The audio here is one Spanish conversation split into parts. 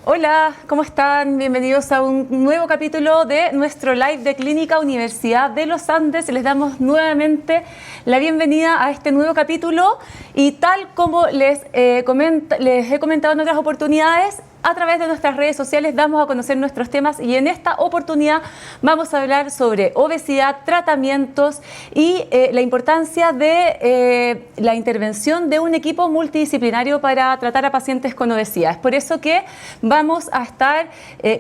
Hola, ¿cómo están? Bienvenidos a un nuevo capítulo de nuestro live de Clínica Universidad de los Andes. Les damos nuevamente la bienvenida a este nuevo capítulo y tal como les he comentado en otras oportunidades, a través de nuestras redes sociales damos a conocer nuestros temas y en esta oportunidad vamos a hablar sobre obesidad, tratamientos y la importancia de la intervención de un equipo multidisciplinario para tratar a pacientes con obesidad. Es por eso que vamos a estar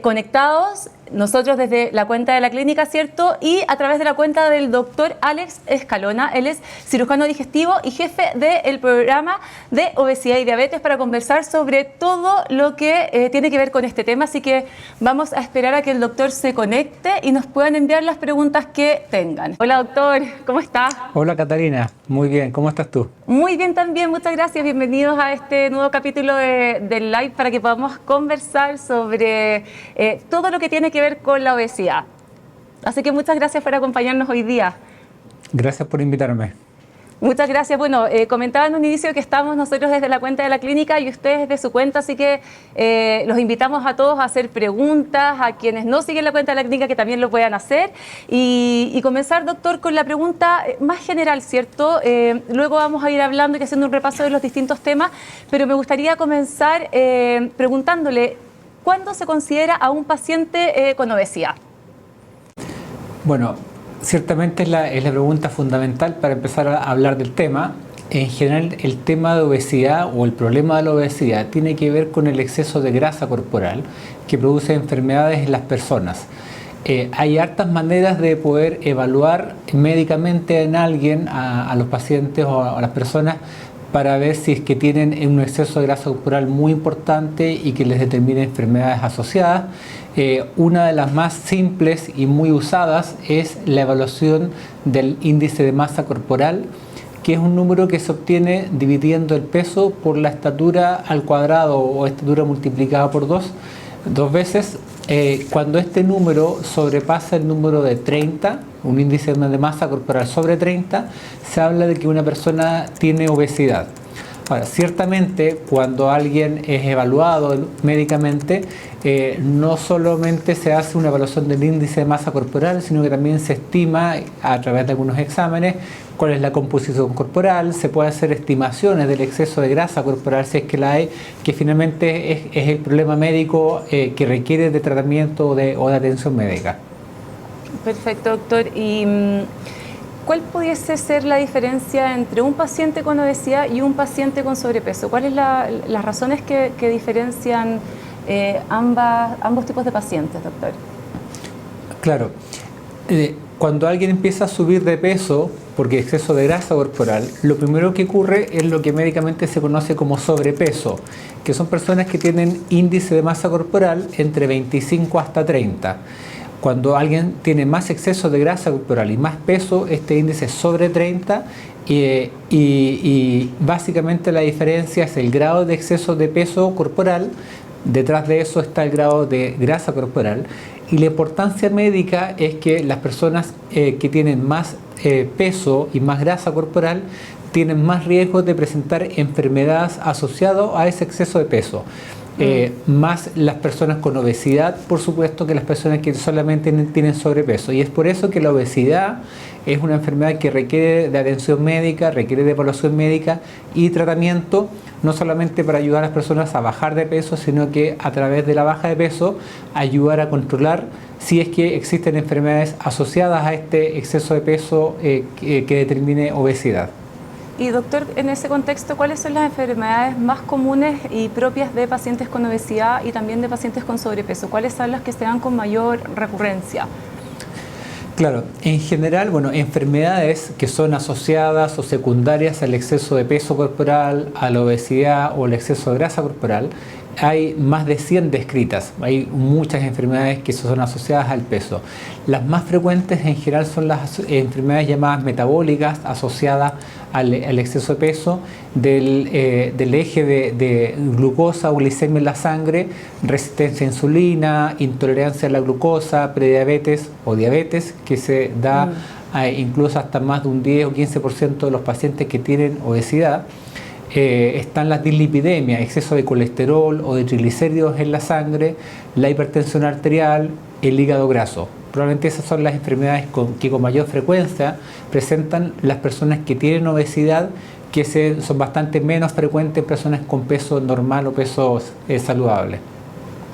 conectados nosotros desde la cuenta de la clínica, ¿cierto? Y a través de la cuenta del doctor Alex Escalona. Él es cirujano digestivo y jefe del programa de obesidad y diabetes para conversar sobre todo lo que tiene que ver con este tema. Así que vamos a esperar a que el doctor se conecte y nos puedan enviar las preguntas que tengan. Hola doctor, ¿cómo está? Hola Catarina, muy bien, ¿cómo estás tú? Muy bien también, muchas gracias. Bienvenidos a este nuevo capítulo del live para que podamos conversar sobre todo lo que tiene que ver con la obesidad. Así que muchas gracias por acompañarnos hoy día. Gracias por invitarme. Muchas gracias. Bueno, comentaba en un inicio que estamos nosotros desde la cuenta de la clínica y ustedes desde su cuenta, así que los invitamos a todos a hacer preguntas, a quienes no siguen la cuenta de la clínica que también lo puedan hacer y comenzar, doctor, con la pregunta más general, ¿cierto? Luego vamos a ir hablando y haciendo un repaso de los distintos temas, pero me gustaría comenzar preguntándole, ¿cuándo se considera a un paciente con obesidad? Bueno, ciertamente es la pregunta fundamental para empezar a hablar del tema. En general, el tema de obesidad o el problema de la obesidad tiene que ver con el exceso de grasa corporal que produce enfermedades en las personas. Hay hartas maneras de poder evaluar médicamente en alguien, a los pacientes o a las personas, para ver si es que tienen un exceso de grasa corporal muy importante y que les determine enfermedades asociadas. Una de las más simples y muy usadas es la evaluación del índice de masa corporal, que es un número que se obtiene dividiendo el peso por la estatura al cuadrado o estatura multiplicada por dos veces. Cuando este número sobrepasa el número de 30, un índice de masa corporal sobre 30, se habla de que una persona tiene obesidad. Ahora, ciertamente, cuando alguien es evaluado médicamente, no solamente se hace una evaluación del índice de masa corporal, sino que también se estima a través de algunos exámenes cuál es la composición corporal, se puede hacer estimaciones del exceso de grasa corporal si es que la hay, que finalmente es el problema médico que requiere de tratamiento o de atención médica. Perfecto, doctor. ¿Y cuál pudiese ser la diferencia entre un paciente con obesidad y un paciente con sobrepeso? ¿Cuáles son las razones que diferencian ambos tipos de pacientes, doctor? Claro. Cuando alguien empieza a subir de peso porque exceso de grasa corporal, lo primero que ocurre es lo que médicamente se conoce como sobrepeso, que son personas que tienen índice de masa corporal entre 25 hasta 30. Cuando alguien tiene más exceso de grasa corporal y más peso, este índice es sobre 30 y básicamente la diferencia es el grado de exceso de peso corporal. Detrás de eso está el grado de grasa corporal y la importancia médica es que las personas que tienen más peso y más grasa corporal tienen más riesgo de presentar enfermedades asociadas a ese exceso de peso. Más las personas con obesidad, por supuesto, que las personas que solamente tienen sobrepeso. Y es por eso que la obesidad es una enfermedad que requiere de atención médica, requiere de evaluación médica y tratamiento, no solamente para ayudar a las personas a bajar de peso, sino que a través de la baja de peso ayudar a controlar si es que existen enfermedades asociadas a este exceso de peso que determine obesidad. Y doctor, en ese contexto, ¿cuáles son las enfermedades más comunes y propias de pacientes con obesidad y también de pacientes con sobrepeso? ¿Cuáles son las que se dan con mayor recurrencia? Claro, en general, bueno, enfermedades que son asociadas o secundarias al exceso de peso corporal, a la obesidad o el exceso de grasa corporal, hay más de 100 descritas. Hay muchas enfermedades que son asociadas al peso. Las más frecuentes en general son las enfermedades llamadas metabólicas asociadas al exceso de peso, del eje de glucosa o glicemia en la sangre, resistencia a insulina, intolerancia a la glucosa, prediabetes o diabetes, que se da incluso hasta más de un 10 o 15% de los pacientes que tienen obesidad. están las dislipidemias, exceso de colesterol o de triglicéridos en la sangre, la hipertensión arterial, el hígado graso. Probablemente esas son las enfermedades que con mayor frecuencia presentan las personas que tienen obesidad, que son bastante menos frecuentes en personas con peso normal o peso saludable.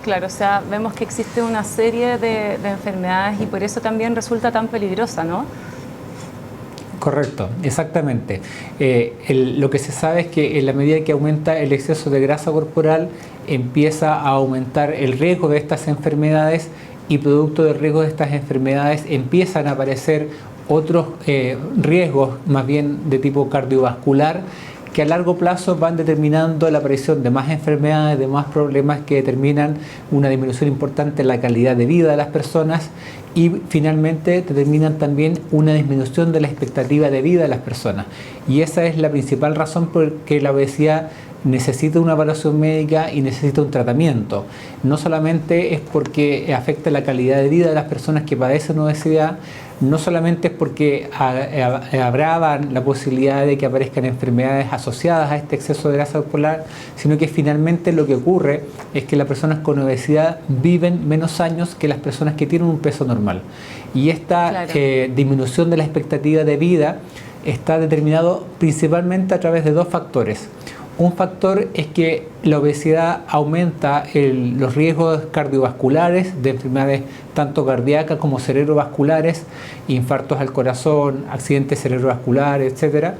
Claro, o sea, vemos que existe una serie de enfermedades y por eso también resulta tan peligrosa, ¿no? Correcto, exactamente. Lo que se sabe es que en la medida que aumenta el exceso de grasa corporal, empieza a aumentar el riesgo de estas enfermedades y producto del riesgo de estas enfermedades empiezan a aparecer otros riesgos, más bien de tipo cardiovascular, que a largo plazo van determinando la aparición de más enfermedades, de más problemas que determinan una disminución importante en la calidad de vida de las personas y finalmente determinan también una disminución de la expectativa de vida de las personas. Y esa es la principal razón por que la obesidad necesita una evaluación médica y necesita un tratamiento. No solamente es porque afecta la calidad de vida de las personas que padecen obesidad, no solamente es porque agravan la posibilidad de que aparezcan enfermedades asociadas a este exceso de grasa corporal, sino que finalmente lo que ocurre es que las personas con obesidad viven menos años que las personas que tienen un peso normal. Y esta disminución de la expectativa de vida está determinado principalmente a través de dos factores. Un factor es que la obesidad aumenta los riesgos cardiovasculares de enfermedades tanto cardíacas como cerebrovasculares, infartos al corazón, accidentes cerebrovasculares, etc.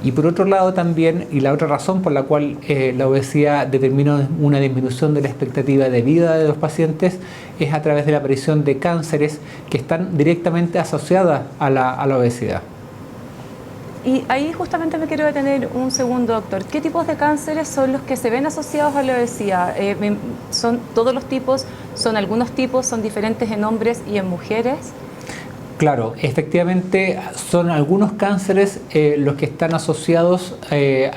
Y por otro lado también, y la otra razón por la cual la obesidad determina una disminución de la expectativa de vida de los pacientes es a través de la aparición de cánceres que están directamente asociadas a la obesidad. Y ahí justamente me quiero detener un segundo, doctor. ¿Qué tipos de cánceres son los que se ven asociados a la obesidad? ¿Son todos los tipos? ¿Son algunos tipos? ¿Son diferentes en hombres y en mujeres? Claro, efectivamente son algunos cánceres los que están asociados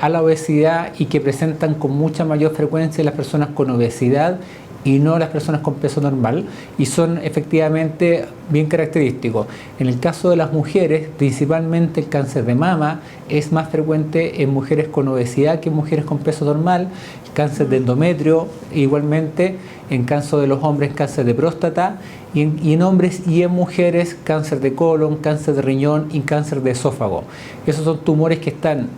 a la obesidad y que presentan con mucha mayor frecuencia en las personas con obesidad y no las personas con peso normal, y son efectivamente bien característicos. En el caso de las mujeres, principalmente el cáncer de mama es más frecuente en mujeres con obesidad que en mujeres con peso normal, cáncer de endometrio igualmente, en caso de los hombres cáncer de próstata, y en hombres y en mujeres cáncer de colon, cáncer de riñón y cáncer de esófago. Esos son tumores que están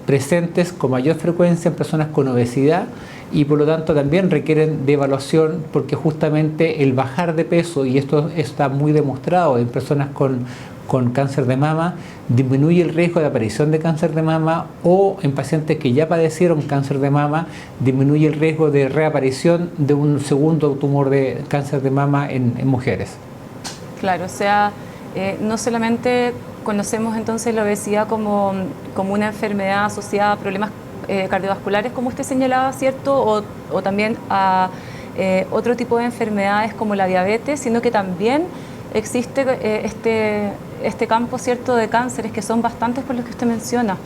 presentes con mayor frecuencia en personas con obesidad y por lo tanto también requieren de evaluación porque justamente el bajar de peso, y esto está muy demostrado en personas con cáncer de mama, disminuye el riesgo de aparición de cáncer de mama, o en pacientes que ya padecieron cáncer de mama, disminuye el riesgo de reaparición de un segundo tumor de cáncer de mama en mujeres. Claro, o sea, no solamente conocemos entonces la obesidad como una enfermedad asociada a problemas cardiovasculares, como usted señalaba, ¿cierto? O también a otro tipo de enfermedades como la diabetes, sino que también existe este campo, ¿cierto?, de cánceres que son bastantes por los que usted menciona.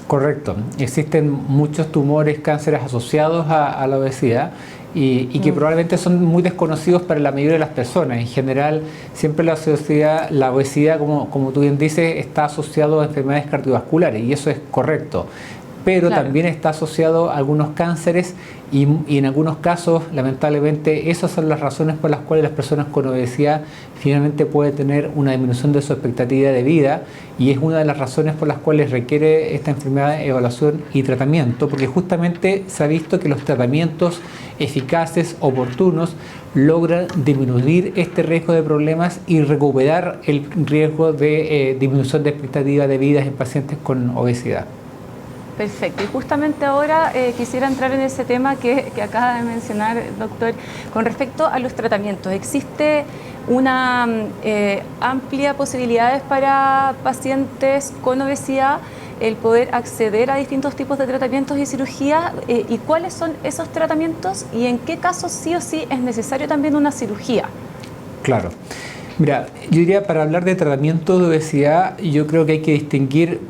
Correcto. Existen muchos tumores, cánceres asociados a la obesidad y que probablemente son muy desconocidos para la mayoría de las personas. En general, siempre la obesidad, como tú bien dices, está asociado a enfermedades cardiovasculares y eso es correcto. Pero claro, también está asociado a algunos cánceres y en algunos casos, lamentablemente, esas son las razones por las cuales las personas con obesidad finalmente pueden tener una disminución de su expectativa de vida, y es una de las razones por las cuales requiere esta enfermedad evaluación y tratamiento, porque justamente se ha visto que los tratamientos eficaces, oportunos, logran disminuir este riesgo de problemas y recuperar el riesgo de disminución de expectativa de vida en pacientes con obesidad. Perfecto. Y justamente ahora quisiera entrar en ese tema que acaba de mencionar, doctor, con respecto a los tratamientos. ¿Existe una amplia posibilidades para pacientes con obesidad el poder acceder a distintos tipos de tratamientos y cirugía? ¿Y cuáles son esos tratamientos? ¿Y en qué casos sí o sí es necesario también una cirugía? Claro. Mira, yo diría, para hablar de tratamiento de obesidad, yo creo que hay que distinguir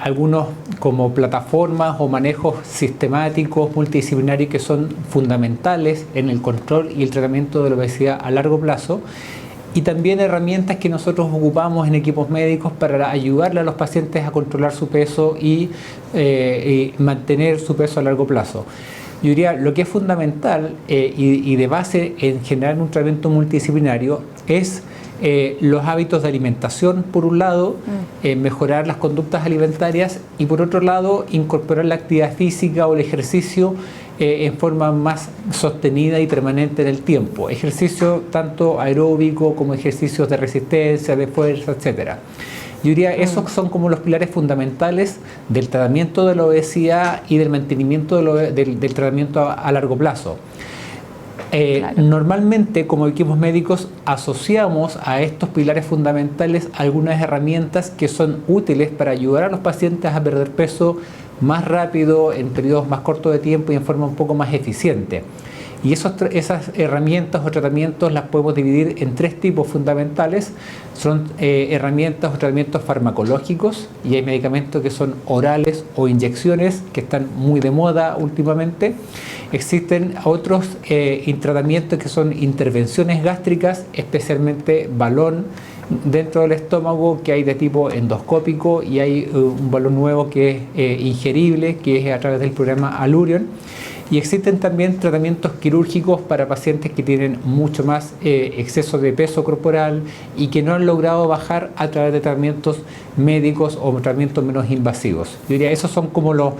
algunos como plataformas o manejos sistemáticos, multidisciplinarios, que son fundamentales en el control y el tratamiento de la obesidad a largo plazo, y también herramientas que nosotros ocupamos en equipos médicos para ayudarle a los pacientes a controlar su peso y mantener su peso a largo plazo. Yo diría, lo que es fundamental y de base en general en un tratamiento multidisciplinario es los hábitos de alimentación, por un lado, mejorar las conductas alimentarias y por otro lado, incorporar la actividad física o el ejercicio en forma más sostenida y permanente en el tiempo. Ejercicio tanto aeróbico como ejercicios de resistencia, de fuerza, etcétera. Yo diría, esos son como los pilares fundamentales del tratamiento de la obesidad y del mantenimiento del tratamiento a largo plazo. Claro. Normalmente, como equipos médicos, asociamos a estos pilares fundamentales algunas herramientas que son útiles para ayudar a los pacientes a perder peso más rápido, en periodos más cortos de tiempo y en forma un poco más eficiente. Y esas herramientas o tratamientos las podemos dividir en tres tipos fundamentales. Son herramientas o tratamientos farmacológicos, y hay medicamentos que son orales o inyecciones, que están muy de moda últimamente. Existen otros tratamientos que son intervenciones gástricas, especialmente balón dentro del estómago, que hay de tipo endoscópico, y hay un balón nuevo que es ingerible, que es a través del programa Allurion. Y existen también tratamientos quirúrgicos para pacientes que tienen mucho más exceso de peso corporal y que no han logrado bajar a través de tratamientos médicos o tratamientos menos invasivos. Yo diría, esos son como los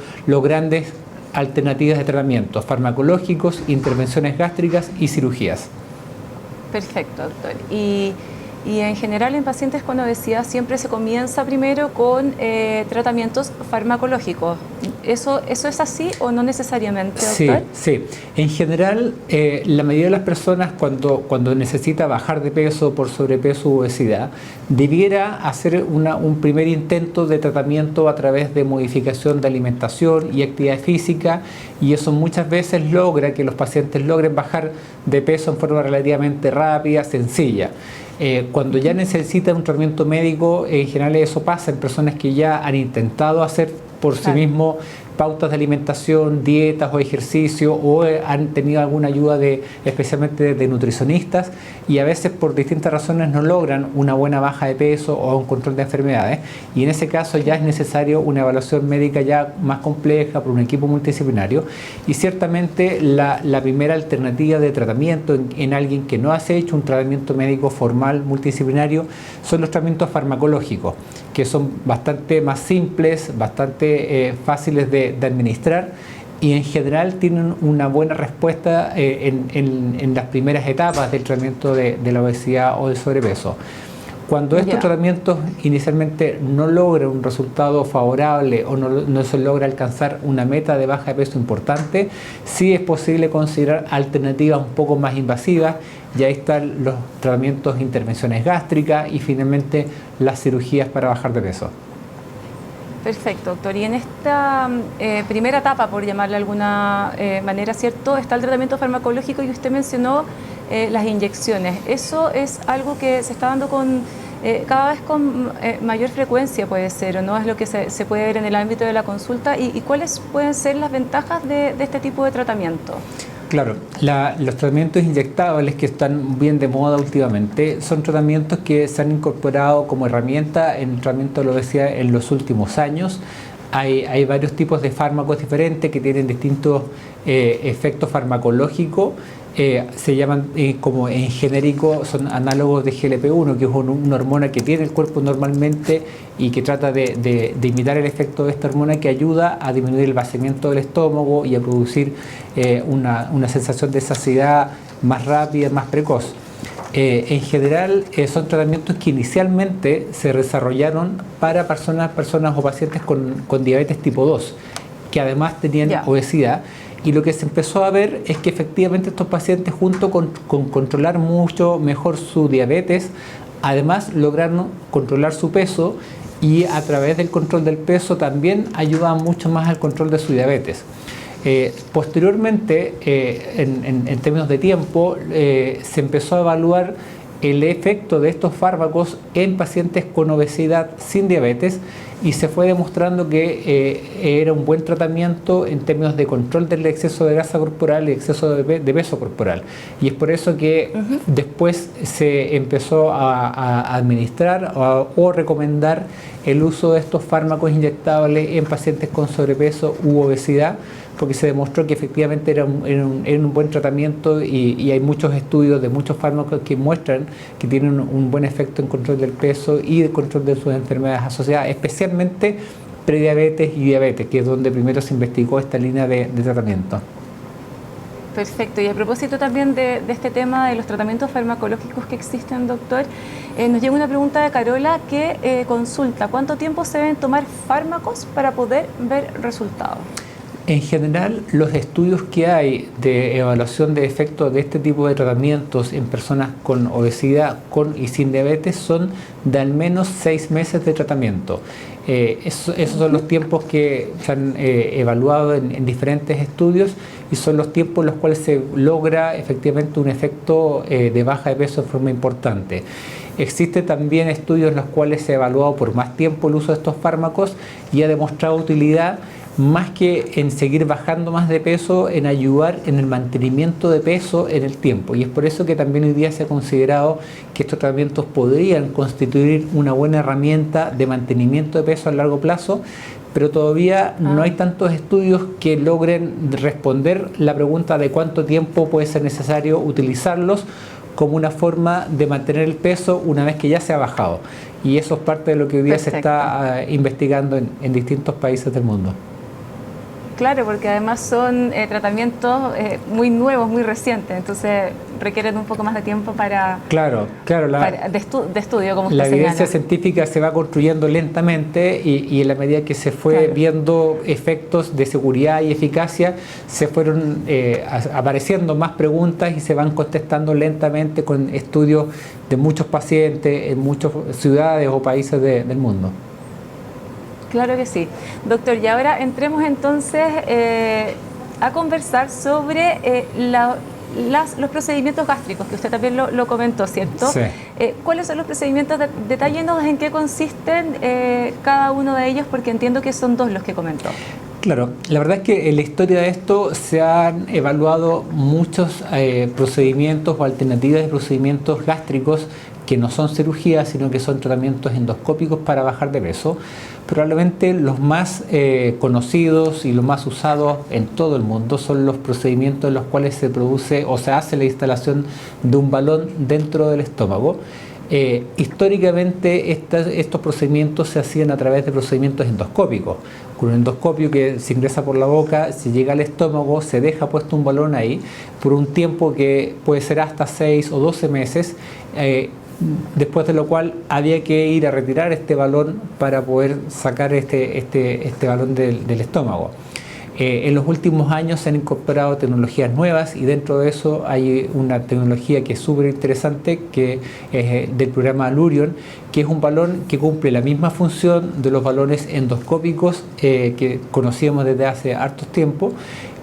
grandes alternativas de tratamiento: farmacológicos, intervenciones gástricas y cirugías. Perfecto, doctor. Y en general en pacientes con obesidad siempre se comienza primero con tratamientos farmacológicos. ¿Eso es así o no necesariamente, doctor? Sí. En general, la mayoría de las personas cuando necesita bajar de peso por sobrepeso u obesidad, debiera hacer un primer intento de tratamiento a través de modificación de alimentación y actividad física, y eso muchas veces logra que los pacientes logren bajar de peso en forma relativamente rápida, sencilla. Cuando ya necesitan un tratamiento médico, en general eso pasa en personas que ya han intentado hacer por sí mismos pautas de alimentación, dietas o ejercicio, o han tenido alguna ayuda especialmente de nutricionistas, y a veces por distintas razones no logran una buena baja de peso o un control de enfermedades, y en ese caso ya es necesario una evaluación médica ya más compleja por un equipo multidisciplinario. Y ciertamente la primera alternativa de tratamiento en alguien que no ha hecho un tratamiento médico formal multidisciplinario son los tratamientos farmacológicos, que son bastante más simples, bastante fáciles de administrar, y en general tienen una buena respuesta en las primeras etapas del tratamiento de la obesidad o del sobrepeso. Cuando estos tratamientos inicialmente no logran un resultado favorable o no se logra alcanzar una meta de baja de peso importante, sí es posible considerar alternativas un poco más invasivas, y ahí están los tratamientos de intervenciones gástricas y finalmente las cirugías para bajar de peso. Perfecto, doctor. Y en esta primera etapa, por llamarle de alguna manera, ¿cierto?, está el tratamiento farmacológico, y usted mencionó las inyecciones. Eso es algo que se está dando cada vez con mayor frecuencia, puede ser, ¿o no? Es lo que se puede ver en el ámbito de la consulta. ¿Y cuáles pueden ser las ventajas de este tipo de tratamiento? Claro, los tratamientos inyectables que están bien de moda últimamente son tratamientos que se han incorporado como herramienta en el tratamiento de la obesidad en los últimos años. Hay varios tipos de fármacos diferentes que tienen distintos efectos farmacológicos. Se llaman, como en genérico, son análogos de GLP-1, que es una hormona que tiene el cuerpo normalmente y que trata de imitar el efecto de esta hormona, que ayuda a disminuir el vaciamiento del estómago y a producir una sensación de saciedad más rápida, más precoz. En general son tratamientos que inicialmente se desarrollaron para personas o pacientes con diabetes tipo 2, que además tenían obesidad. Y lo que se empezó a ver es que efectivamente estos pacientes, junto con controlar mucho mejor su diabetes, además lograron controlar su peso, y a través del control del peso también ayudaban mucho más al control de su diabetes. Posteriormente, en términos de tiempo, se empezó a evaluar el efecto de estos fármacos en pacientes con obesidad sin diabetes y se fue demostrando que era un buen tratamiento en términos de control del exceso de grasa corporal y exceso de peso corporal. Y es por eso que después se empezó a administrar o recomendar el uso de estos fármacos inyectables en pacientes con sobrepeso u obesidad, porque se demostró que efectivamente era un buen tratamiento y hay muchos estudios de muchos fármacos que muestran que tienen un buen efecto en control del peso y de control de sus enfermedades asociadas, especialmente prediabetes y diabetes, que es donde primero se investigó esta línea de tratamiento. Perfecto. Y a propósito también de este tema de los tratamientos farmacológicos que existen, doctor, nos llega una pregunta de Carola que consulta: ¿cuánto tiempo se deben tomar fármacos para poder ver resultados? En general, los estudios que hay de evaluación de efectos de este tipo de tratamientos en personas con obesidad con y sin diabetes son de al menos 6 meses de tratamiento. Esos son los tiempos que se han evaluado en diferentes estudios y son los tiempos en los cuales se logra efectivamente un efecto de baja de peso de forma importante. Existen también estudios en los cuales se ha evaluado por más tiempo el uso de estos fármacos y ha demostrado utilidad más que en seguir bajando más de peso, en ayudar en el mantenimiento de peso en el tiempo. Y es por eso que también hoy día se ha considerado que estos tratamientos podrían constituir una buena herramienta de mantenimiento de peso a largo plazo, pero todavía no hay tantos estudios que logren responder la pregunta de cuánto tiempo puede ser necesario utilizarlos como una forma de mantener el peso una vez que ya se ha bajado. Y eso es parte de lo que hoy día se está investigando en distintos países del mundo. Claro, porque además son tratamientos muy nuevos, muy recientes, entonces requieren un poco más de tiempo para, de estudio, como usted la evidencia señala. Científica se va construyendo lentamente y en la medida que se fue viendo efectos de seguridad y eficacia, se fueron apareciendo más preguntas y se van contestando lentamente con estudios de muchos pacientes en muchas ciudades o países del mundo. Claro que sí. Doctor, y ahora entremos entonces a conversar sobre los procedimientos gástricos, que usted también lo comentó, ¿cierto? Sí. ¿Cuáles son los procedimientos? Detállenos en qué consisten cada uno de ellos, porque entiendo que son 2 los que comentó. Claro, la verdad es que en la historia de esto se han evaluado muchos procedimientos o alternativas de procedimientos gástricos que no son cirugías, sino que son tratamientos endoscópicos para bajar de peso. Probablemente los más conocidos y los más usados en todo el mundo son los procedimientos en los cuales se produce o se hace la instalación de un balón dentro del estómago. Históricamente estos procedimientos se hacían a través de procedimientos endoscópicos. Con un endoscopio que se ingresa por la boca, se llega al estómago, se deja puesto un balón ahí por un tiempo que puede ser hasta 6 o 12 meses, después de lo cual había que ir a retirar este balón para poder sacar este balón del estómago. En los últimos años se han incorporado tecnologías nuevas y dentro de eso hay una tecnología que es súper interesante, que es del programa Allurion, que es un balón que cumple la misma función de los balones endoscópicos que conocíamos desde hace hartos tiempos,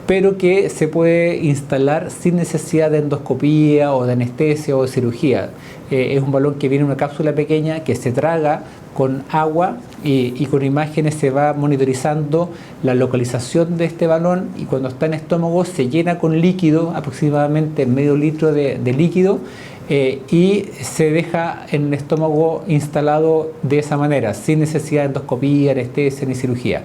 pero que se puede instalar sin necesidad de endoscopía o de anestesia o de cirugía. Es un balón que viene en una cápsula pequeña que se traga con agua y con imágenes se va monitorizando la localización de este balón, y cuando está en el estómago se llena con líquido, aproximadamente medio litro de líquido, y se deja en el estómago instalado de esa manera, sin necesidad de endoscopía, anestesia ni cirugía.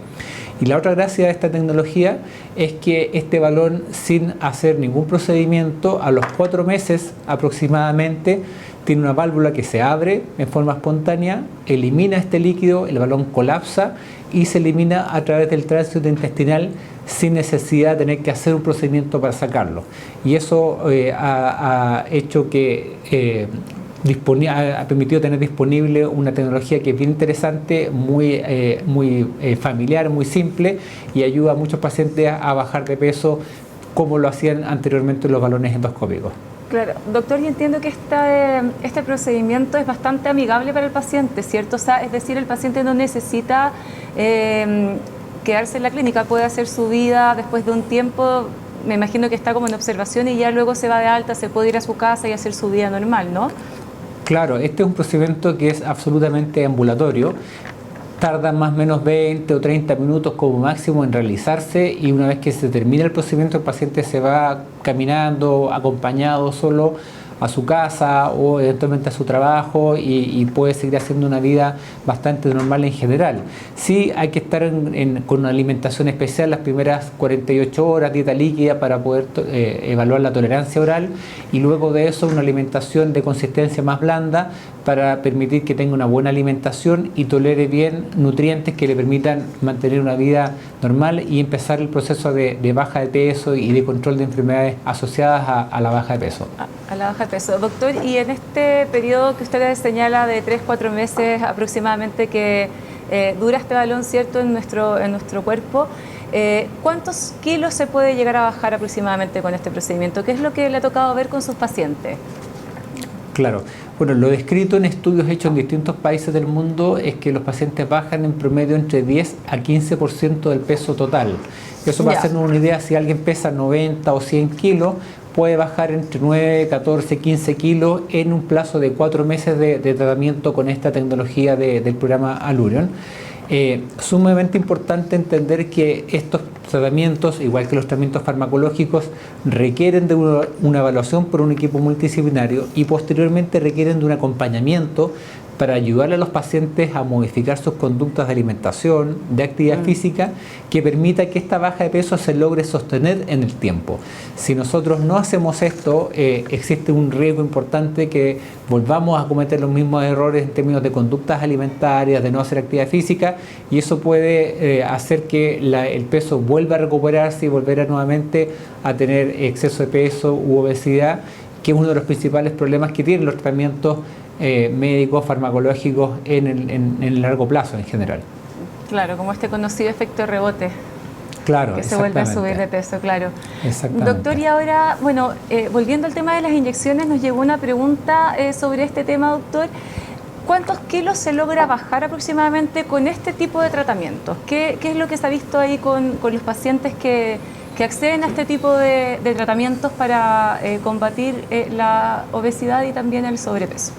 Y la otra gracia de esta tecnología es que este balón, sin hacer ningún procedimiento, a los 4 meses aproximadamente, tiene una válvula que se abre en forma espontánea, elimina este líquido, el balón colapsa y se elimina a través del tránsito intestinal sin necesidad de tener que hacer un procedimiento para sacarlo. Y eso ha hecho que ha permitido tener disponible una tecnología que es bien interesante, muy familiar, muy simple, y ayuda a muchos pacientes a bajar de peso como lo hacían anteriormente los balones endoscópicos. Claro, doctor, y entiendo que este procedimiento es bastante amigable para el paciente, ¿cierto? O sea, es decir, el paciente no necesita quedarse en la clínica, puede hacer su vida después de un tiempo. Me imagino que está como en observación y ya luego se va de alta, se puede ir a su casa y hacer su vida normal, ¿no? Claro, este es un procedimiento que es absolutamente ambulatorio. Tarda más o menos 20 o 30 minutos como máximo en realizarse, y una vez que se termina el procedimiento el paciente se va caminando, acompañado solo a su casa o eventualmente a su trabajo, y puede seguir haciendo una vida bastante normal en general. Sí hay que estar con una alimentación especial las primeras 48 horas, dieta líquida para poder evaluar la tolerancia oral, y luego de eso una alimentación de consistencia más blanda para permitir que tenga una buena alimentación y tolere bien nutrientes que le permitan mantener una vida normal y empezar el proceso de baja de peso y de control de enfermedades asociadas a la baja de peso. A la baja de peso. Doctor, y en este periodo que usted señala de 3-4 meses aproximadamente que dura este balón, ¿cierto?, en nuestro cuerpo, ¿cuántos kilos se puede llegar a bajar aproximadamente con este procedimiento? ¿Qué es lo que le ha tocado ver con sus pacientes? Claro. Bueno, lo descrito en estudios hechos en distintos países del mundo es que los pacientes bajan en promedio entre 10 a 15% del peso total. Eso va a hacernos una idea: si alguien pesa 90 o 100 kilos, puede bajar entre 9, 14, 15 kilos en un plazo de 4 meses de tratamiento con esta tecnología del programa Allurion. Sumamente importante entender que estos tratamientos, igual que los tratamientos farmacológicos, requieren de una evaluación por un equipo multidisciplinario y posteriormente requieren de un acompañamiento para ayudarle a los pacientes a modificar sus conductas de alimentación, de actividad física, que permita que esta baja de peso se logre sostener en el tiempo. Si nosotros no hacemos esto, existe un riesgo importante que volvamos a cometer los mismos errores en términos de conductas alimentarias, de no hacer actividad física, y eso puede hacer que el peso vuelva a recuperarse y volver nuevamente a tener exceso de peso u obesidad, que es uno de los principales problemas que tienen los tratamientos médicos, farmacológicos en el largo plazo en general. Claro, como este conocido efecto rebote. Claro, que se vuelve a subir de peso, claro. Exactamente. Doctor, y ahora, bueno, volviendo al tema de las inyecciones, nos llegó una pregunta sobre este tema, doctor. ¿Cuántos kilos se logra bajar aproximadamente con este tipo de tratamientos? ¿Qué es lo que se ha visto ahí con los pacientes que acceden a este tipo de tratamientos para combatir la obesidad y también el sobrepeso?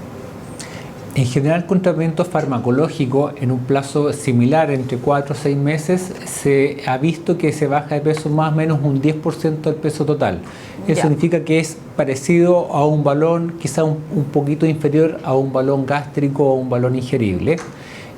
En general, con tratamiento farmacológico en un plazo similar, entre 4 o 6 meses, se ha visto que se baja de peso más o menos un 10% del peso total. Eso significa que es parecido a un balón, quizá un poquito inferior a un balón gástrico o un balón ingerible.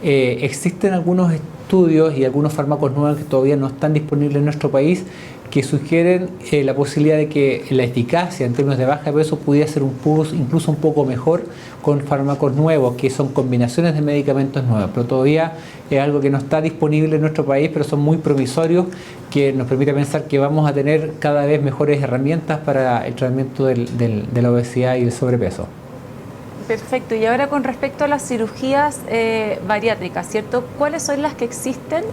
Existen algunos estudios y algunos fármacos nuevos que todavía no están disponibles en nuestro país, que sugieren la posibilidad de que la eficacia en términos de baja de peso pudiera ser incluso un poco mejor con fármacos nuevos, que son combinaciones de medicamentos nuevos, pero todavía es algo que no está disponible en nuestro país, pero son muy promisorios, que nos permite pensar que vamos a tener cada vez mejores herramientas para el tratamiento de la obesidad y el sobrepeso. Perfecto. Y ahora con respecto a las cirugías bariátricas, ¿cierto? ¿Cuáles son las que existen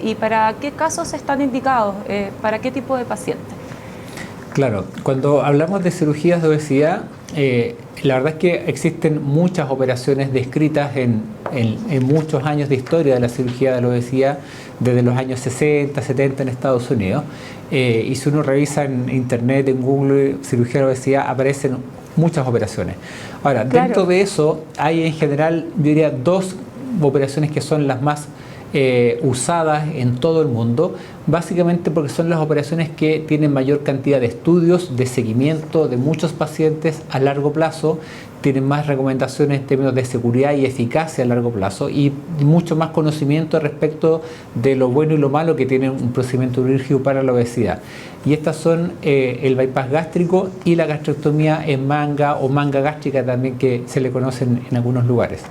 y para qué casos están indicados? ¿Para qué tipo de pacientes? Claro, cuando hablamos de cirugías de obesidad, la verdad es que existen muchas operaciones descritas en muchos años de historia de la cirugía de la obesidad, desde los años 60, 70 en Estados Unidos. Y si uno revisa en internet, en Google, cirugía de la obesidad, aparecen muchas operaciones. Ahora, dentro de eso hay en general, yo diría, 2 operaciones que son las más usadas en todo el mundo, básicamente porque son las operaciones que tienen mayor cantidad de estudios, de seguimiento de muchos pacientes a largo plazo, tienen más recomendaciones en términos de seguridad y eficacia a largo plazo y mucho más conocimiento respecto de lo bueno y lo malo que tiene un procedimiento quirúrgico para la obesidad. Y estas son el bypass gástrico y la gastrectomía en manga o manga gástrica también, que se le conocen en algunos lugares.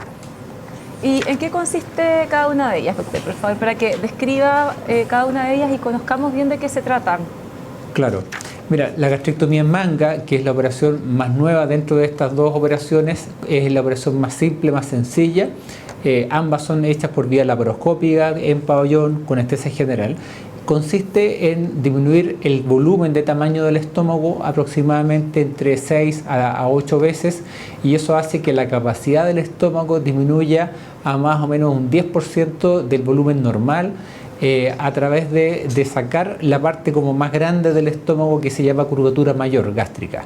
¿Y en qué consiste cada una de ellas, doctor, por favor, para que describa cada una de ellas y conozcamos bien de qué se tratan? Claro. Mira, la gastrectomía en manga, que es la operación más nueva dentro de estas 2 operaciones, es la operación más simple, más sencilla. Ambas son hechas por vía laparoscópica, en pabellón, con anestesia general. Consiste en disminuir el volumen de tamaño del estómago aproximadamente entre 6 a 8 veces, y eso hace que la capacidad del estómago disminuya a más o menos un 10% del volumen normal, a través de sacar la parte como más grande del estómago, que se llama curvatura mayor gástrica.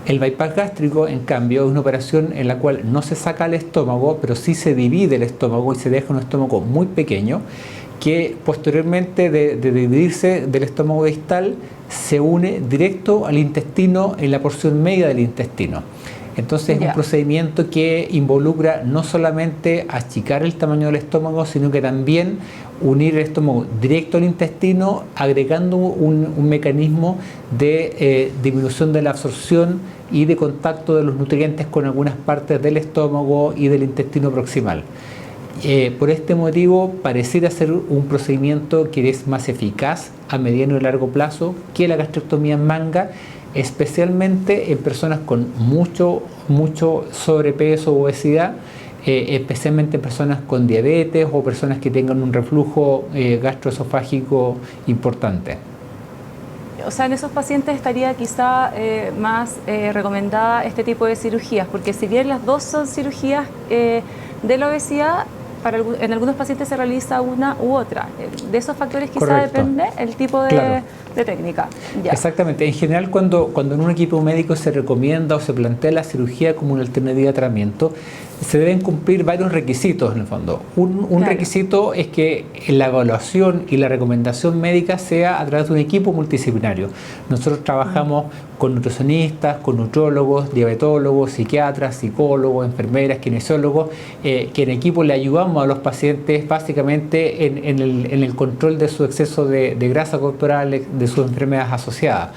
El bypass gástrico, en cambio, es una operación en la cual no se saca el estómago, pero sí se divide el estómago y se deja un estómago muy pequeño, que posteriormente de dividirse del estómago distal se une directo al intestino en la porción media del intestino. Entonces es un procedimiento que involucra no solamente achicar el tamaño del estómago, sino que también unir el estómago directo al intestino, agregando un mecanismo de disminución de la absorción y de contacto de los nutrientes con algunas partes del estómago y del intestino proximal. Por este motivo pareciera ser un procedimiento que es más eficaz a mediano y largo plazo que la gastrectomía en manga, especialmente en personas con mucho sobrepeso o obesidad, especialmente en personas con diabetes o personas que tengan un reflujo gastroesofágico importante. O sea, en esos pacientes estaría quizá más recomendada este tipo de cirugías, porque si bien las dos son cirugías de la obesidad, en algunos pacientes se realiza una u otra. De esos factores quizá depende el tipo de técnica. Ya. Exactamente. En general, cuando en un equipo médico se recomienda o se plantea la cirugía como una alternativa de tratamiento, se deben cumplir varios requisitos en el fondo. Un requisito es que la evaluación y la recomendación médica sea a través de un equipo multidisciplinario. Nosotros trabajamos con nutricionistas, con nutriólogos, diabetólogos, psiquiatras, psicólogos, enfermeras, kinesiólogos, que en equipo le ayudamos a los pacientes básicamente en el control de su exceso de grasa corporal, de sus enfermedades asociadas.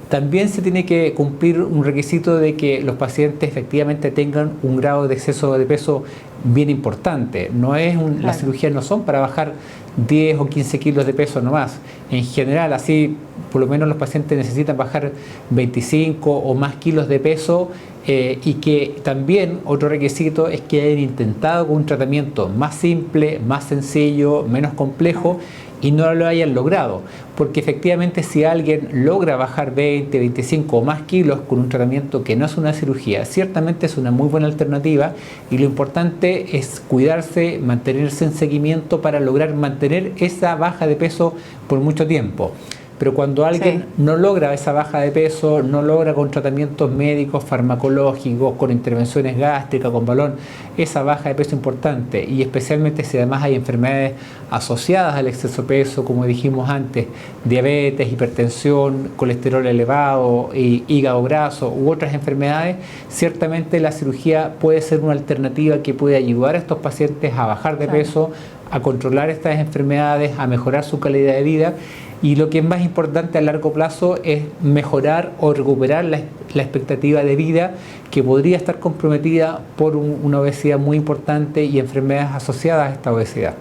También se tiene que cumplir un requisito de que los pacientes efectivamente tengan un grado de exceso de peso bien importante. Las cirugías no son para bajar 10 o 15 kilos de peso nomás. En general, así por lo menos los pacientes necesitan bajar 25 o más kilos de peso, y que también otro requisito es que hayan intentado con un tratamiento más simple, más sencillo, menos complejo, y no lo hayan logrado, porque efectivamente si alguien logra bajar 20, 25 o más kilos con un tratamiento que no es una cirugía, ciertamente es una muy buena alternativa, y lo importante es cuidarse, mantenerse en seguimiento para lograr mantener esa baja de peso por mucho tiempo. Pero cuando alguien no logra esa baja de peso, no logra con tratamientos médicos, farmacológicos, con intervenciones gástricas, con balón, esa baja de peso importante, y especialmente si además hay enfermedades asociadas al exceso de peso, como dijimos antes, diabetes, hipertensión, colesterol elevado, hígado graso u otras enfermedades, ciertamente la cirugía puede ser una alternativa que puede ayudar a estos pacientes a bajar de peso, a controlar estas enfermedades, a mejorar su calidad de vida. Y lo que es más importante a largo plazo es mejorar o recuperar la expectativa de vida, que podría estar comprometida por una obesidad muy importante y enfermedades asociadas a esta obesidad.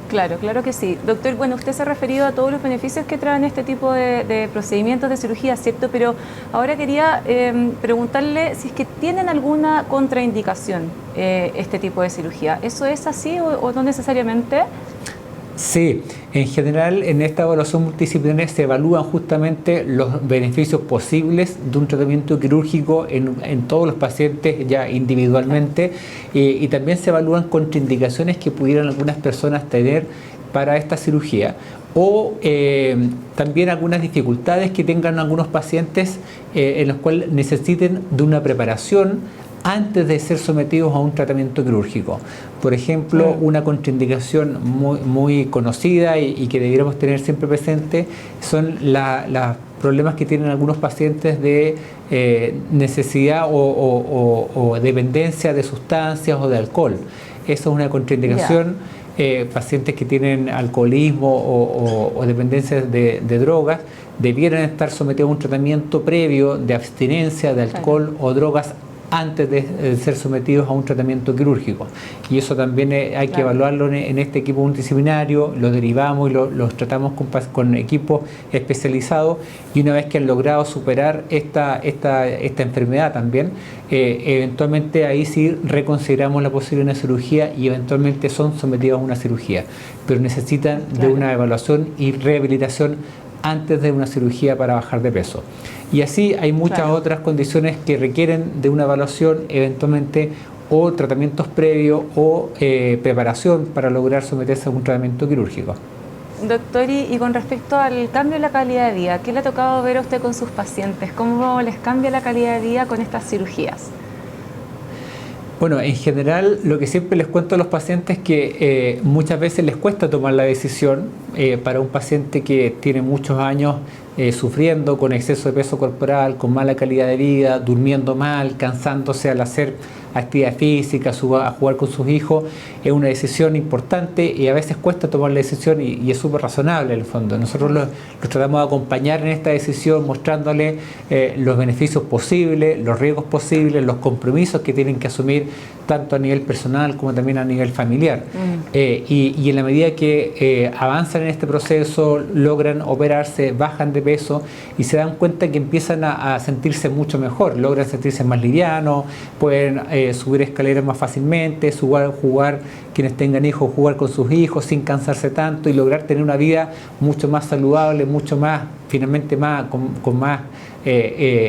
Claro, claro que sí. Doctor, bueno, usted se ha referido a todos los beneficios que traen este tipo de procedimientos de cirugía, ¿cierto? Pero ahora quería preguntarle si es que tienen alguna contraindicación este tipo de cirugía. ¿Eso es así o no necesariamente? Sí, en general en esta evaluación multidisciplinaria se evalúan justamente los beneficios posibles de un tratamiento quirúrgico en todos los pacientes ya individualmente, y también se evalúan contraindicaciones que pudieran algunas personas tener para esta cirugía, o también algunas dificultades que tengan algunos pacientes en los cuales necesiten de una preparación antes de ser sometidos a un tratamiento quirúrgico. Por ejemplo, una contraindicación muy conocida y que debiéramos tener siempre presente son los problemas que tienen algunos pacientes de necesidad o dependencia de sustancias o de alcohol. Eso es una contraindicación. Pacientes que tienen alcoholismo o dependencias de drogas debieran estar sometidos a un tratamiento previo de abstinencia de alcohol o drogas antes de ser sometidos a un tratamiento quirúrgico. Y eso también hay que evaluarlo en este equipo multidisciplinario, lo derivamos y los tratamos con equipos especializados, y una vez que han logrado superar esta enfermedad también, eventualmente ahí sí reconsideramos la posibilidad de una cirugía y eventualmente son sometidos a una cirugía, pero necesitan de una evaluación y rehabilitación antes de una cirugía para bajar de peso. Y así hay muchas otras condiciones que requieren de una evaluación eventualmente, o tratamientos previos o preparación para lograr someterse a un tratamiento quirúrgico. Doctor, y con respecto al cambio en la calidad de vida, ¿qué le ha tocado ver a usted con sus pacientes? ¿Cómo les cambia la calidad de vida con estas cirugías? Bueno, en general lo que siempre les cuento a los pacientes es que muchas veces les cuesta tomar la decisión para un paciente que tiene muchos años sufriendo con exceso de peso corporal, con mala calidad de vida, durmiendo mal, cansándose al hacer actividad física, a jugar con sus hijos. Es una decisión importante y a veces cuesta tomar la decisión y es súper razonable en el fondo. Nosotros los tratamos de acompañar en esta decisión mostrándoles los beneficios posibles, los riesgos posibles, los compromisos que tienen que asumir tanto a nivel personal como también a nivel familiar. Y en la medida que avanzan en este proceso, logran operarse, bajan de peso y se dan cuenta que empiezan a sentirse mucho mejor, logran sentirse más livianos, pueden subir escaleras más fácilmente, jugar, quienes tengan hijos, jugar con sus hijos sin cansarse tanto y lograr tener una vida mucho más saludable, mucho más, finalmente con más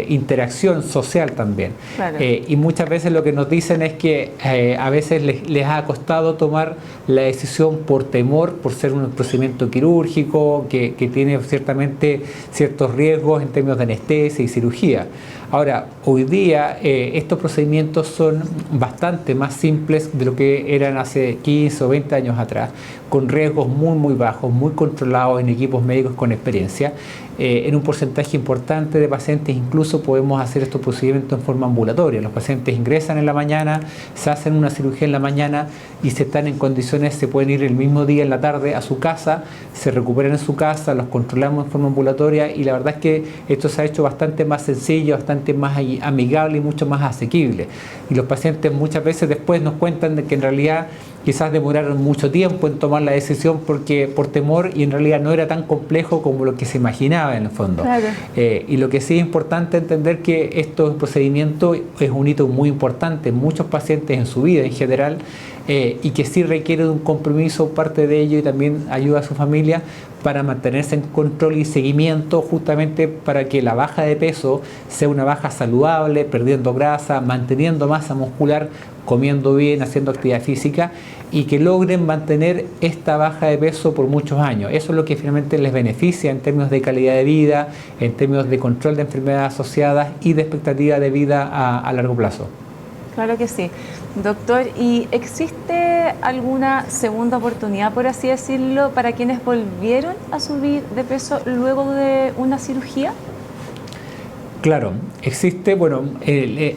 interacción social también. Claro. Y muchas veces lo que nos dicen es que a veces les ha costado tomar la decisión por temor, por ser un procedimiento quirúrgico que tiene ciertamente ciertos riesgos en términos de anestesia y cirugía. Ahora, hoy día estos procedimientos son bastante más simples de lo que eran hace 15 o 20 años atrás, con riesgos muy bajos, muy controlados en equipos médicos con experiencia. En un porcentaje importante de pacientes incluso podemos hacer estos procedimientos en forma ambulatoria. Los pacientes ingresan en la mañana, se hacen una cirugía en la mañana y si están en condiciones se pueden ir el mismo día en la tarde a su casa, se recuperan en su casa, los controlamos en forma ambulatoria y la verdad es que esto se ha hecho bastante más sencillo, bastante más amigable y mucho más asequible. Y los pacientes muchas veces después nos cuentan de que en realidad quizás demoraron mucho tiempo en tomar la decisión porque por temor y en realidad no era tan complejo como lo que se imaginaba en el fondo. Claro. Y lo que sí es importante entender que este procedimiento es un hito muy importante en muchos pacientes en su vida en general y que sí requiere de un compromiso parte de ello y también ayuda a su familia para mantenerse en control y seguimiento justamente para que la baja de peso sea una baja saludable, perdiendo grasa, manteniendo masa muscular, comiendo bien, haciendo actividad física y que logren mantener esta baja de peso por muchos años. Eso es lo que finalmente les beneficia en términos de calidad de vida, en términos de control de enfermedades asociadas y de expectativa de vida a largo plazo. Claro que sí. Doctor, ¿y existe alguna segunda oportunidad, por así decirlo, para quienes volvieron a subir de peso luego de una cirugía? Claro, existe, bueno,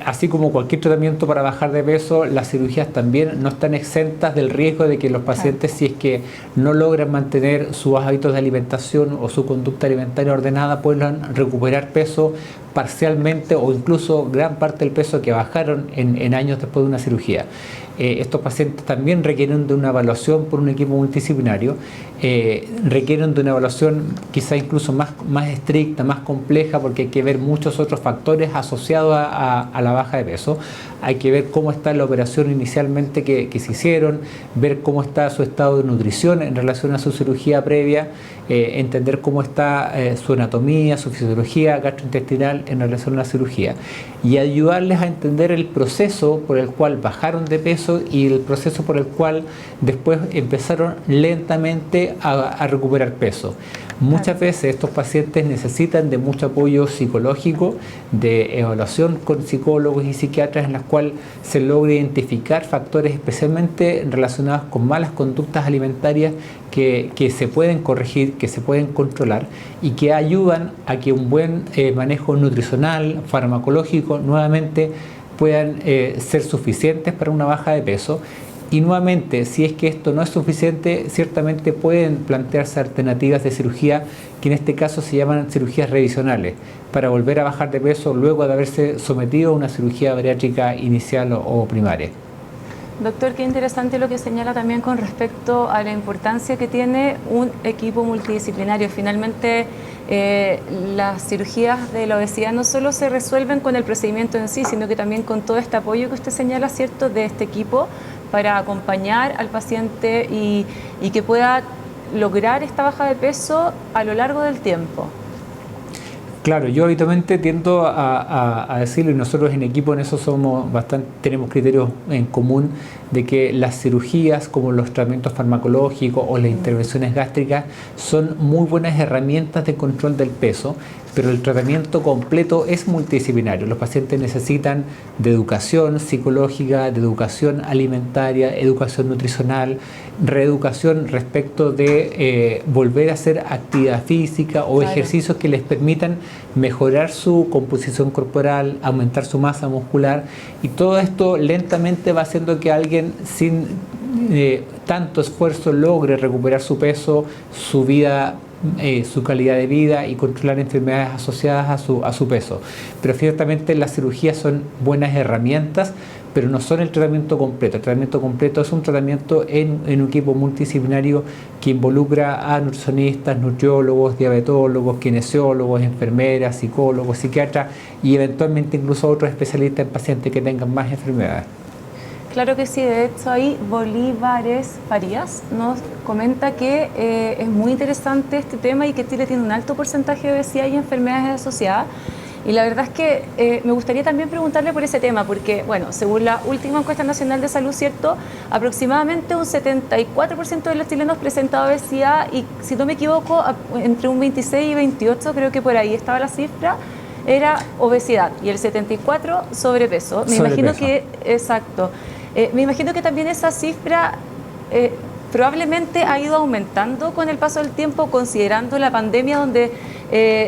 así como cualquier tratamiento para bajar de peso, las cirugías también no están exentas del riesgo de que los pacientes, si es que no logran mantener sus hábitos de alimentación o su conducta alimentaria ordenada, puedan recuperar peso parcialmente o incluso gran parte del peso que bajaron en años después de una cirugía. Estos pacientes también requieren de una evaluación por un equipo multidisciplinario, requieren de una evaluación quizá incluso más estricta, más compleja, porque hay que ver muchos otros factores asociados a la baja de peso. Hay que ver cómo está la operación inicialmente que se hicieron, ver cómo está su estado de nutrición en relación a su cirugía previa, entender cómo está su anatomía, su fisiología gastrointestinal en relación a la cirugía y ayudarles a entender el proceso por el cual bajaron de peso y el proceso por el cual después empezaron lentamente a recuperar peso. Muchas veces estos pacientes necesitan de mucho apoyo psicológico, de evaluación con psicólogos y psiquiatras en las cuales se logra identificar factores especialmente relacionados con malas conductas alimentarias que se pueden corregir, que se pueden controlar y que ayudan a que un buen manejo nutricional, farmacológico, nuevamente puedan ser suficientes para una baja de peso. Y nuevamente, si es que esto no es suficiente, ciertamente pueden plantearse alternativas de cirugía, que en este caso se llaman cirugías revisionales, para volver a bajar de peso luego de haberse sometido a una cirugía bariátrica inicial o primaria. Doctor, qué interesante lo que señala también con respecto a la importancia que tiene un equipo multidisciplinario. Finalmente, las cirugías de la obesidad no solo se resuelven con el procedimiento en sí, sino que también con todo este apoyo que usted señala, ¿cierto?, de este equipo para acompañar al paciente y que pueda lograr esta baja de peso a lo largo del tiempo. Claro, yo habitualmente tiendo a decirlo, y nosotros en equipo en eso somos bastante, tenemos criterios en común, de que las cirugías como los tratamientos farmacológicos o las intervenciones gástricas son muy buenas herramientas de control del peso, pero el tratamiento completo es multidisciplinario. Los pacientes necesitan de educación psicológica, de educación alimentaria, educación nutricional, reeducación respecto de volver a hacer actividad física o ejercicios que les permitan mejorar su composición corporal, aumentar su masa muscular, y todo esto lentamente va haciendo que alguien sin tanto esfuerzo logre recuperar su peso, su vida, su calidad de vida y controlar enfermedades asociadas a su peso. Pero ciertamente las cirugías son buenas herramientas, pero no son el tratamiento completo. El tratamiento completo es un tratamiento en un equipo multidisciplinario que involucra a nutricionistas, nutriólogos, diabetólogos, kinesiólogos, enfermeras, psicólogos, psiquiatras y eventualmente incluso otros especialistas en pacientes que tengan más enfermedades. Claro que sí, de hecho ahí Bolívares Farías nos comenta que es muy interesante este tema y que Chile tiene un alto porcentaje de obesidad y enfermedades asociadas. Y la verdad es que me gustaría también preguntarle por ese tema, porque, bueno, según la última encuesta nacional de salud, ¿cierto?, aproximadamente un 74% de los chilenos presenta obesidad y, si no me equivoco, entre un 26 y 28, creo que por ahí estaba la cifra, era obesidad y el 74% sobrepeso. Me imagino que, exacto, me imagino que también esa cifra probablemente ha ido aumentando con el paso del tiempo, considerando la pandemia, donde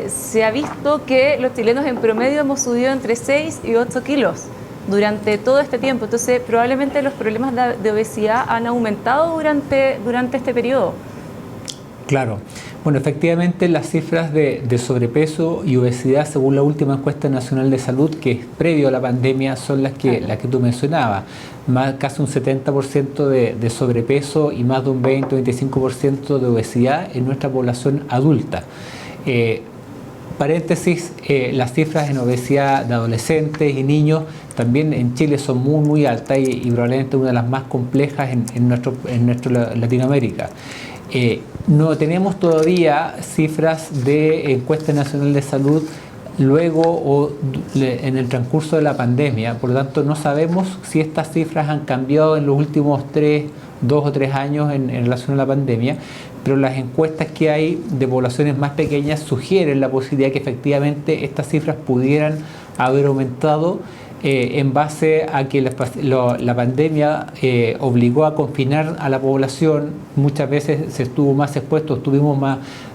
se ha visto que los chilenos en promedio hemos subido entre 6 y 8 kilos durante todo este tiempo. Entonces, probablemente los problemas de obesidad han aumentado durante este periodo. Claro. Bueno, efectivamente las cifras de sobrepeso y obesidad, según la última encuesta nacional de salud, que es previo a la pandemia, son las que tú mencionabas. Casi un 70% de sobrepeso y más de un 20-25% de obesidad en nuestra población adulta. Paréntesis, las cifras en obesidad de adolescentes y niños también en Chile son muy altas y probablemente una de las más complejas en nuestro Latinoamérica. No tenemos todavía cifras de encuesta nacional de salud luego o en el transcurso de la pandemia, por lo tanto no sabemos si estas cifras han cambiado en los últimos 2 o 3 años en relación a la pandemia, pero las encuestas que hay de poblaciones más pequeñas sugieren la posibilidad que efectivamente estas cifras pudieran haber aumentado en base a que la pandemia obligó a confinar a la población. Muchas veces se estuvo más expuesto, estuvimos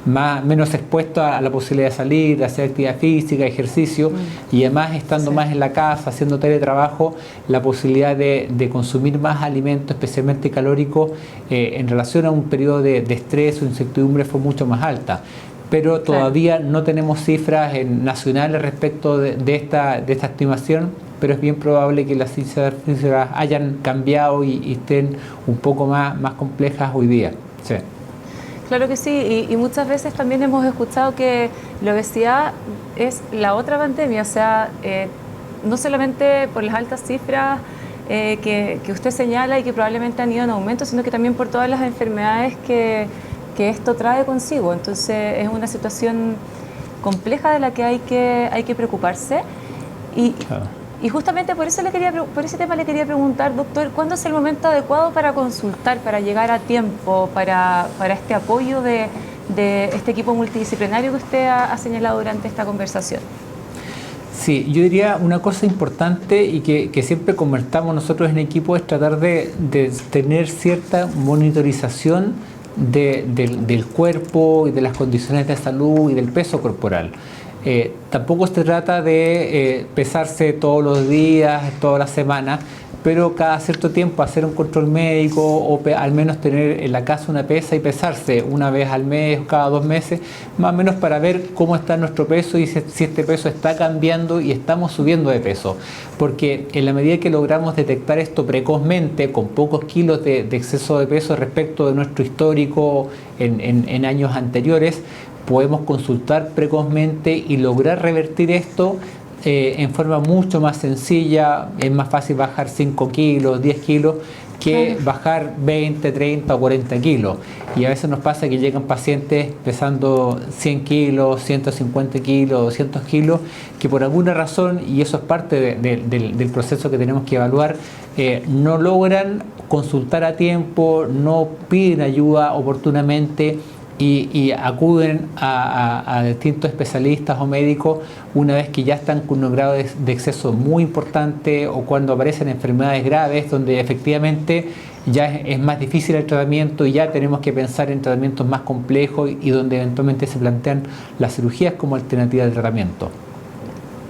menos expuestos a la posibilidad de salir, de hacer actividad física, ejercicio, y además estando más en la casa, haciendo teletrabajo, la posibilidad de consumir más alimentos, especialmente calóricos, en relación a un periodo de estrés o incertidumbre fue mucho más alta. Pero todavía no tenemos cifras nacionales respecto de esta estimación, pero es bien probable que las cifras hayan cambiado y estén un poco más complejas hoy día. Sí. Claro que sí, y muchas veces también hemos escuchado que la obesidad es la otra pandemia, o sea, no solamente por las altas cifras que usted señala y que probablemente han ido en aumento, sino que también por todas las enfermedades que esto trae consigo. Entonces es una situación compleja de la que hay que preocuparse. Y justamente por ese tema le quería preguntar, doctor, ¿cuándo es el momento adecuado para consultar, para llegar a tiempo, para este apoyo de este equipo multidisciplinario que usted ha señalado durante esta conversación? Sí, yo diría una cosa importante y que siempre conversamos nosotros en equipo es tratar de tener cierta monitorización del cuerpo y de las condiciones de salud y del peso corporal. Tampoco se trata de pesarse todos los días, todas las semanas, pero cada cierto tiempo hacer un control médico o al menos tener en la casa una pesa y pesarse una vez al mes o cada 2 meses, más o menos para ver cómo está nuestro peso y si este peso está cambiando y estamos subiendo de peso. Porque en la medida que logramos detectar esto precozmente, con pocos kilos de exceso de peso respecto de nuestro histórico en años anteriores, podemos consultar precozmente y lograr revertir esto en forma mucho más sencilla. Es más fácil bajar 5 kilos, 10 kilos que bajar 20, 30 o 40 kilos. Y a veces nos pasa que llegan pacientes pesando 100 kilos, 150 kilos, 200 kilos, que por alguna razón, y eso es parte del proceso que tenemos que evaluar, no logran consultar a tiempo, no piden ayuda oportunamente y acuden a distintos especialistas o médicos una vez que ya están con un grado de exceso muy importante o cuando aparecen enfermedades graves donde efectivamente ya es más difícil el tratamiento y ya tenemos que pensar en tratamientos más complejos y donde eventualmente se plantean las cirugías como alternativa de tratamiento.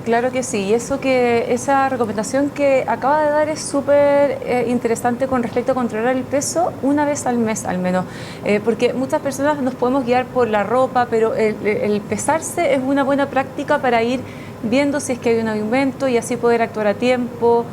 Claro que sí, y esa recomendación que acaba de dar es súper interesante con respecto a controlar el peso una vez al mes al menos, porque muchas personas nos podemos guiar por la ropa, pero el pesarse es una buena práctica para ir viendo si es que hay un aumento y así poder actuar a tiempo.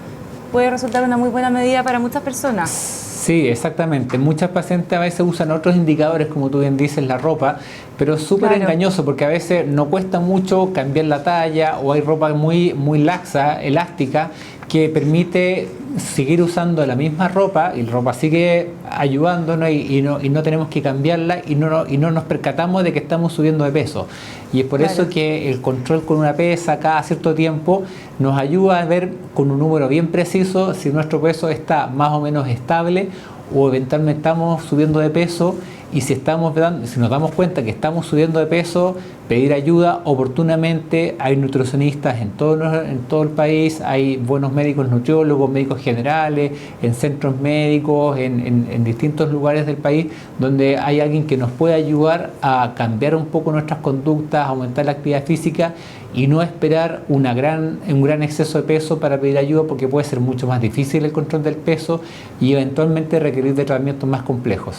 Puede resultar una muy buena medida para muchas personas. Sí, exactamente. Muchas pacientes a veces usan otros indicadores, como tú bien dices, la ropa, pero es súper engañoso porque a veces no cuesta mucho cambiar la talla o hay ropa muy laxa, elástica, que permite seguir usando la misma ropa y la ropa sigue ayudándonos y no tenemos que cambiarla y no nos percatamos de que estamos subiendo de peso. Y es por eso que el control con una pesa cada cierto tiempo nos ayuda a ver con un número bien preciso si nuestro peso está más o menos estable o eventualmente estamos subiendo de peso. Y si nos damos cuenta que estamos subiendo de peso, pedir ayuda oportunamente. Hay nutricionistas en todo el país, hay buenos médicos nutriólogos, médicos generales, en centros médicos, en distintos lugares del país, donde hay alguien que nos puede ayudar a cambiar un poco nuestras conductas, aumentar la actividad física y no esperar un gran exceso de peso para pedir ayuda, porque puede ser mucho más difícil el control del peso y eventualmente requerir de tratamientos más complejos.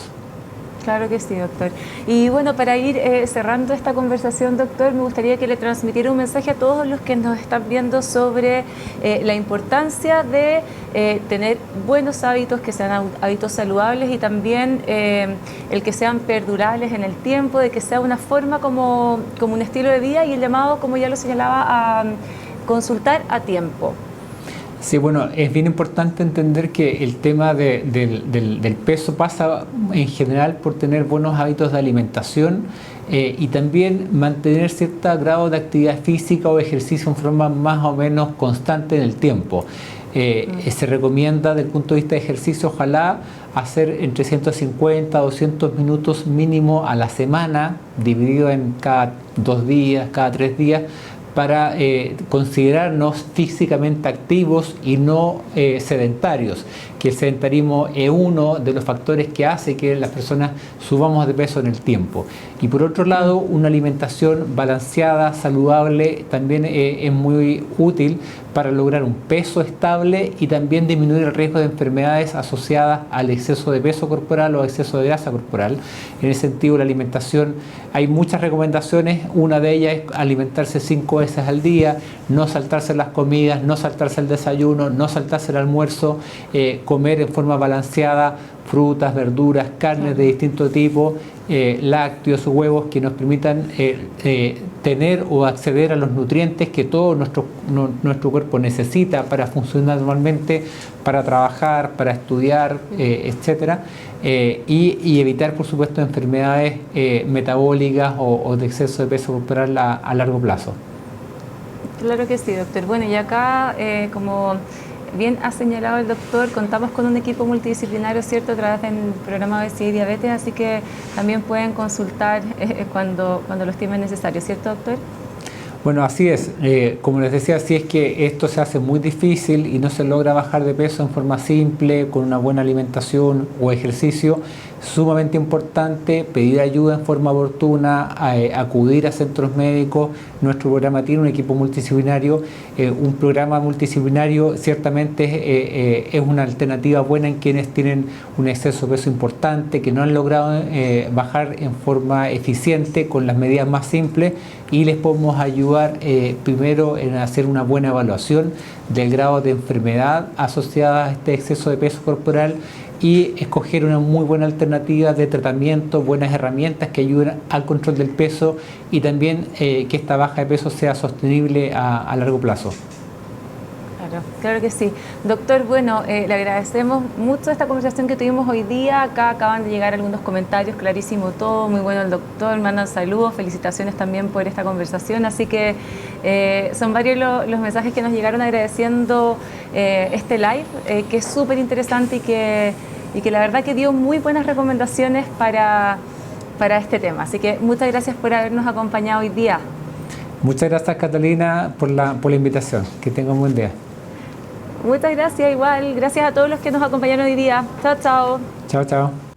Claro que sí, doctor. Y bueno, para ir cerrando esta conversación, doctor, me gustaría que le transmitiera un mensaje a todos los que nos están viendo sobre la importancia de tener buenos hábitos, que sean hábitos saludables y también el que sean perdurables en el tiempo, de que sea una forma como un estilo de vida y el llamado, como ya lo señalaba, a consultar a tiempo. Sí, bueno, es bien importante entender que el tema del peso pasa en general por tener buenos hábitos de alimentación y también mantener cierto grado de actividad física o ejercicio en forma más o menos constante en el tiempo. Se recomienda desde el punto de vista de ejercicio, ojalá hacer entre 150 a 200 minutos mínimo a la semana, dividido en cada 2 días, cada 3 días, para considerarnos físicamente activos y no sedentarios, que el sedentarismo es uno de los factores que hace que las personas subamos de peso en el tiempo. Y por otro lado, una alimentación balanceada, saludable, también es muy útil para lograr un peso estable y también disminuir el riesgo de enfermedades asociadas al exceso de peso corporal o exceso de grasa corporal. En ese sentido, la alimentación, hay muchas recomendaciones, una de ellas es alimentarse 5 veces al día, no saltarse las comidas, no saltarse el desayuno, no saltarse el almuerzo, comer en forma balanceada frutas, verduras, carnes de distinto tipo, lácteos, huevos que nos permitan tener o acceder a los nutrientes que todo nuestro cuerpo necesita para funcionar normalmente, para trabajar, para estudiar, etcétera, y evitar, por supuesto, enfermedades metabólicas o de exceso de peso corporal a largo plazo. Claro que sí, doctor. Bueno, y acá, como bien ha señalado el doctor, contamos con un equipo multidisciplinario, ¿cierto?, a través del programa Obesidad y Diabetes, así que también pueden consultar cuando lo estimen necesario, ¿cierto, doctor? Bueno, así es. Como les decía, si es que esto se hace muy difícil y no se logra bajar de peso en forma simple, con una buena alimentación o ejercicio, sumamente importante pedir ayuda en forma oportuna, acudir a centros médicos. Nuestro programa tiene un equipo multidisciplinario. Un programa multidisciplinario ciertamente es una alternativa buena en quienes tienen un exceso de peso importante, que no han logrado bajar en forma eficiente con las medidas más simples, y les podemos ayudar primero en hacer una buena evaluación del grado de enfermedad asociada a este exceso de peso corporal y escoger una muy buena alternativa de tratamiento, buenas herramientas que ayuden al control del peso y también que esta baja de peso sea sostenible a largo plazo. claro que sí. Doctor, bueno, le agradecemos mucho esta conversación que tuvimos hoy día. Acá acaban de llegar algunos comentarios, clarísimo todo, muy bueno el doctor, mandan saludos, felicitaciones también por esta conversación. Así que son varios los mensajes que nos llegaron agradeciendo este live, que es súper interesante y que la verdad que dio muy buenas recomendaciones para este tema. Así que muchas gracias por habernos acompañado hoy día. Muchas gracias, Catalina, por la invitación. Que tenga un buen día. Muchas gracias, igual. Gracias a todos los que nos acompañaron hoy día. Chao, chao. Chao, chao.